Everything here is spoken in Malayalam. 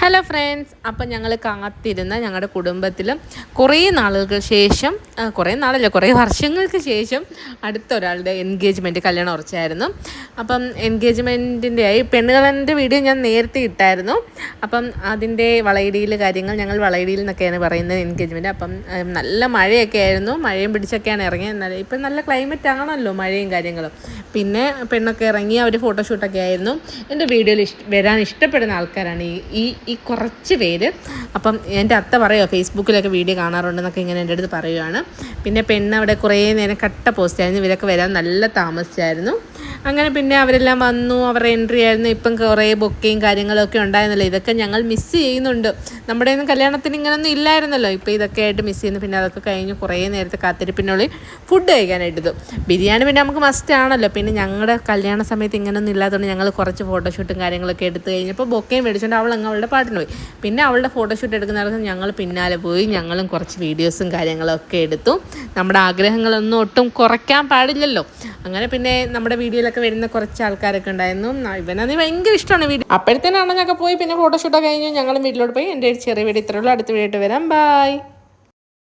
ഹലോ ഫ്രണ്ട്സ്, അപ്പം ഞങ്ങൾ കാത്തിരുന്ന ഞങ്ങളുടെ കുടുംബത്തിലും കുറേ നാളുകൾക്ക് ശേഷം, കുറേ വർഷങ്ങൾക്ക് ശേഷം അടുത്തൊരാളുടെ എൻഗേജ്മെൻറ്റ് കല്യാണം ഉറച്ചായിരുന്നു. അപ്പം എൻഗേജ്മെൻറ്റിൻ്റെ ആയി പെണ്ണുകാണലിൻ്റെ വീഡിയോ ഞാൻ നേരത്തെ ഇട്ടായിരുന്നു. അപ്പം അതിൻ്റെ വളയിടിയിൽ കാര്യങ്ങൾ, ഞങ്ങൾ വളയിടിയിൽ നിന്നൊക്കെയാണ് പറയുന്നത് എൻഗേജ്മെൻറ്റ്. അപ്പം നല്ല മഴയൊക്കെ ആയിരുന്നു, മഴയും പിടിച്ചൊക്കെയാണ് ഇറങ്ങിയത്. ഇപ്പം നല്ല ക്ലൈമറ്റ് ആണല്ലോ, മഴയും കാര്യങ്ങളും. പിന്നെ പെണ്ണൊക്കെ ഇറങ്ങി അവർ ഫോട്ടോഷൂട്ടൊക്കെ ആയിരുന്നു. എൻ്റെ വീഡിയോയിൽ വരാൻ ഇഷ്ടപ്പെടുന്ന ആൾക്കാരാണ് ഈ കുറച്ച് പേര്. അപ്പം എൻ്റെ അത്ത പറയുമോ ഫേസ്ബുക്കിലൊക്കെ വീഡിയോ കാണാറുണ്ടെന്നൊക്കെ ഇങ്ങനെ എൻ്റെ അടുത്ത് പറയുകയാണ്. പിന്നെ പെണ്ണ് അവിടെ കുറേ നേരം കട്ട പോസ്റ്റായിരുന്നു, ഇവരൊക്കെ വരാൻ നല്ല താമസിച്ചായിരുന്നു. അങ്ങനെ പിന്നെ അവരെല്ലാം വന്നു, അവരുടെ എൻട്രി ആയിരുന്നു. ഇപ്പം കുറേ ബൊക്കയും കാര്യങ്ങളൊക്കെ ഉണ്ടായിരുന്നല്ലോ. ഇതൊക്കെ ഞങ്ങൾ മിസ്സ് ചെയ്യുന്നുണ്ട്. നമ്മുടെ ഒന്നും കല്യാണത്തിന് ഇങ്ങനെയൊന്നും ഇല്ലായിരുന്നല്ലോ. ഇപ്പോൾ ഇതൊക്കെ ആയിട്ട് മിസ്സ് ചെയ്യുന്നു. പിന്നെ അതൊക്കെ കഴിഞ്ഞ് കുറേ നേരത്തെ കാത്തിരിപ്പിനുള്ളിൽ ഫുഡ് കഴിക്കാനായിട്ടത് ബിരിയാണി പിന്നെ നമുക്ക് മസ്റ്റ് ആണല്ലോ. പിന്നെ ഞങ്ങളുടെ കല്യാണ സമയത്ത് ഇങ്ങനെയൊന്നും ഇല്ലാത്തതുകൊണ്ട് ഞങ്ങൾ കുറച്ച് ഫോട്ടോഷൂട്ടും കാര്യങ്ങളൊക്കെ എടുത്ത് കഴിഞ്ഞപ്പോൾ ബൊക്കയും മേടിച്ചുകൊണ്ട് അവളുടെ പാട്ടിന് പോയി. പിന്നെ അവളുടെ ഫോട്ടോഷൂട്ട് എടുക്കുന്നിടത്ത് ഞങ്ങൾ പിന്നാലെ പോയി. ഞങ്ങളും കുറച്ച് വീഡിയോസും കാര്യങ്ങളൊക്കെ എടുത്തു. നമ്മുടെ ആഗ്രഹങ്ങളൊന്നും ഒട്ടും കുറയ്ക്കാൻ പാടില്ലല്ലോ. അങ്ങനെ പിന്നെ നമ്മുടെ വീഡിയോയിലൊക്കെ വരുന്ന കുറച്ച് ആൾക്കാരൊക്കെ ഉണ്ടായിരുന്നു. ഇവനത് ഭയങ്കര ഇഷ്ടമാണ് വീഡിയോ. അപ്പോഴത്തേനാണെന്നൊക്കെ പോയി പിന്നെ ഫോട്ടോഷൂട്ടൊക്കെ കഴിഞ്ഞ് ഞങ്ങളും വീട്ടിലോട്ട് പോയി. എൻ്റെ ഒരു ചെറിയ വീഡിയോ ഇത്രയുള്ളൂ. അടുത്ത വീഡിയോ ആയിട്ട് വരാം. ബൈ.